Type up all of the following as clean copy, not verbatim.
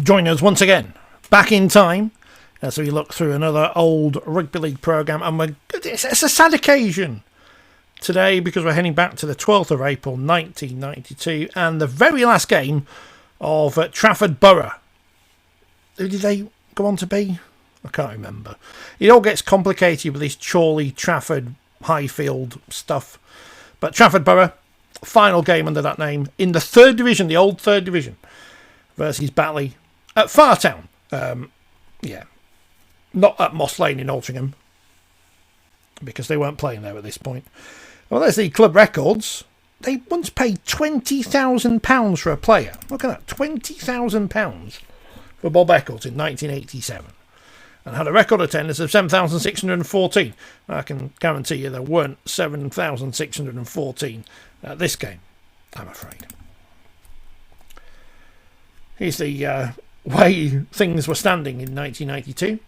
Join us once again, back in time, as we look through another old Rugby League programme. And it's a sad occasion today because we're heading back to the 12th of April 1992 and the very last game of Trafford Borough. Who did they go on to be? I can't remember. It all gets complicated with this Chorley, Trafford, Highfield stuff. But Trafford Borough, final game under that name, in the third division, the old third division, versus Batley at Fartown. Not at Moss Lane in Altrincham, because they weren't playing there at this point. Well, there's the club records. They once paid £20,000 for a player. Look at that, £20,000 for Bob Eccles in 1987. And had a record attendance of 7,614. I can guarantee you there weren't 7,614 at this game, I'm afraid. Here's the way things were standing in 1992.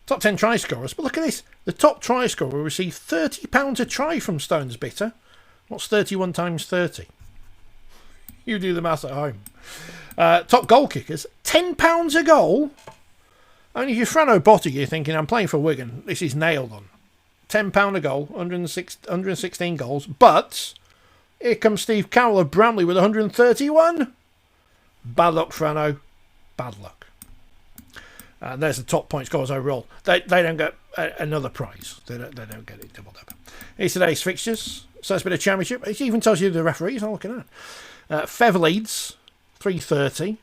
Top 10 try scorers. But look at this. The top try scorer received £30 a try from Stones Bitter. What's 31 times 30? You do the maths at home. Top goal kickers. £10 a goal. Only if you're Frano Botti, you're thinking, I'm playing for Wigan. This is nailed on. £10 a goal. 116 goals. But here comes Steve Carroll of Bramley with 131. Bad luck, Frano. Bad luck. And there's the top point scorers overall. They don't get another prize. They don't get it doubled up. Here's today's fixtures. So it's been a championship. It even tells you the referees. I'm looking at it. Fev Leeds, 3:30.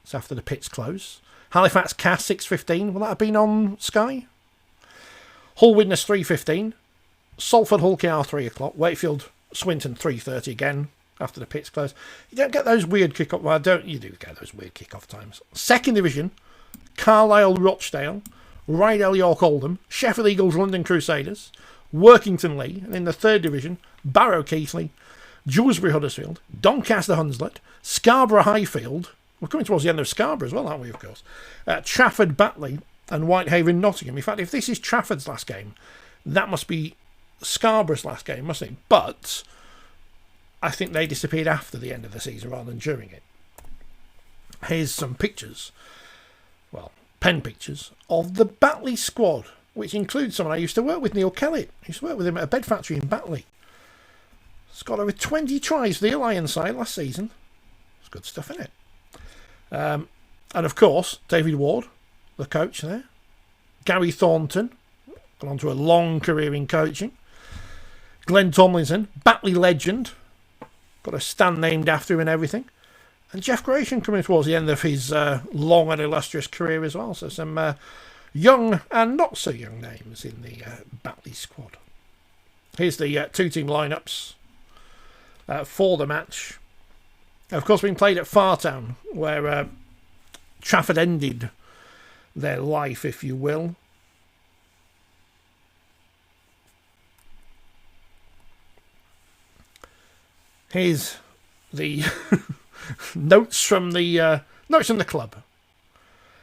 It's after the pits close. Halifax Cass, 6:15. Will that have been on Sky? Hull Widnes, 3:15. Salford Hull KR, 3 o'clock. Wakefield Swinton, 3:30 again after the pits close. You don't get those weird kick-off. Well, you do get those weird kick-off times. Second division, Carlisle Rochdale, Rydell York Oldham, Sheffield Eagles London Crusaders, Workington Lee, and in the third division, Barrow Keighley, Dewsbury Huddersfield, Doncaster Hunslet, Scarborough Highfield. We're coming towards the end of Scarborough as well, aren't we, of course? Trafford Batley and Whitehaven Nottingham. In fact, if this is Trafford's last game, that must be Scarborough's last game, mustn't it? But I think they disappeared after the end of the season rather than during it. Here's some pictures, well, pen pictures, of the Batley squad, which includes someone I used to work with, Neil Kellett. I used to work with him at a bed factory in Batley. Scored over 20 tries for the Lions side last season. It's good stuff, isn't it? And of course, David Ward, the coach there. Gary Thornton, gone on to a long career in coaching. Glenn Tomlinson, Batley legend, got a stand named after him and everything. And Jeff Gratian coming towards the end of his long and illustrious career as well. So some young and not so young names in the Batley squad. Here's the two-team lineups for the match. Of course, being played at Fartown, where Trafford ended their life, if you will. Here's the notes from the club.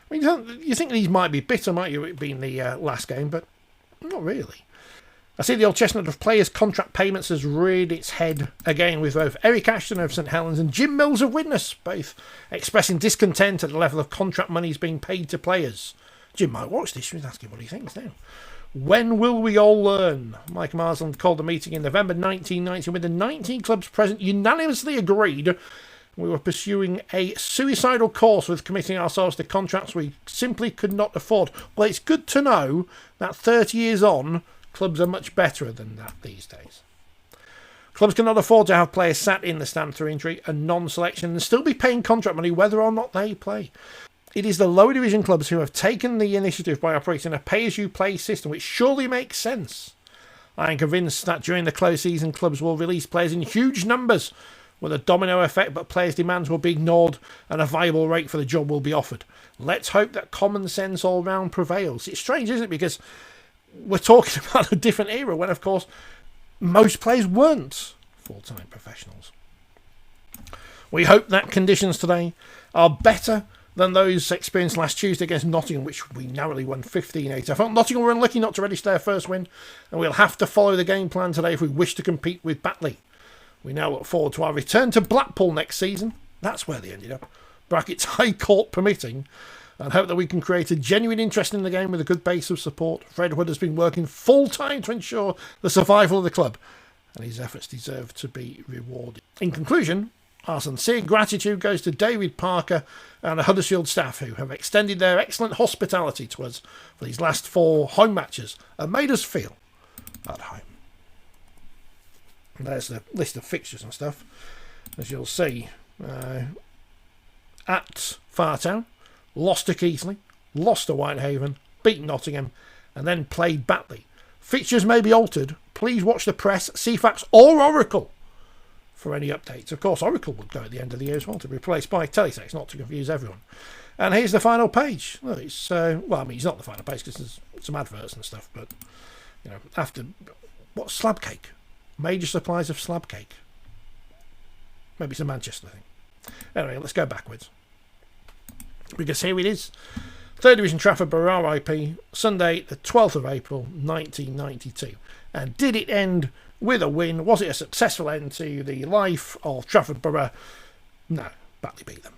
I mean, you think these might be bitter, might you, it being the last game, but not really. I see the old chestnut of players' contract payments has reared its head again, with both Eric Ashton of St Helens and Jim Mills of Widnes both expressing discontent at the level of contract monies being paid to players. Jim might watch this and ask him what he thinks now. When will we all learn? Mike Marsland called a meeting in November 1990 with the 19 clubs present unanimously agreed we were pursuing a suicidal course with committing ourselves to contracts we simply could not afford. Well, it's good to know that 30 years on, clubs are much better than that these days. Clubs cannot afford to have players sat in the stand through injury and non-selection and still be paying contract money whether or not they play. It is the lower division clubs who have taken the initiative by operating a pay-as-you-play system, which surely makes sense. I am convinced that during the close season, clubs will release players in huge numbers with a domino effect, but players' demands will be ignored and a viable rate for the job will be offered. Let's hope that common sense all round prevails. It's strange, isn't it? Because we're talking about a different era when, of course, most players weren't full-time professionals. We hope that conditions today are better than those experienced last Tuesday against Nottingham, which we narrowly won 15-8. I felt Nottingham were unlucky not to register their first win, and we'll have to follow the game plan today if we wish to compete with Batley. We now look forward to our return to Blackpool next season. That's where they ended up. brackets High Court permitting, and hope that we can create a genuine interest in the game with a good base of support. Fred Wood has been working full time to ensure the survival of the club, and his efforts deserve to be rewarded. In conclusion, our sincere gratitude goes to David Parker and the Huddersfield staff, who have extended their excellent hospitality to us for these last 4 home matches and made us feel at home. And there's the list of fixtures and stuff. As you'll see, at Fartown, lost to Keighley, lost to Whitehaven, beat Nottingham, and then played Batley. Fixtures may be altered. Please watch the press, CFAX or Oracle for any updates. Of course, Oracle would go at the end of the year as well, to be replaced by Teletext, not to confuse everyone. And here's the final page. Look, it's well, I mean, it's not the final page because there's some adverts and stuff, but you know, after what, slab cake, major supplies of slab cake. Maybe it's a Manchester thing. Anyway, let's go backwards, because here it is. 3rd Division Trafford Borough IP, Sunday the 12th of April 1992. And did it end with a win? Was it a successful end to the life of Trafford Borough? No, Batley beat them.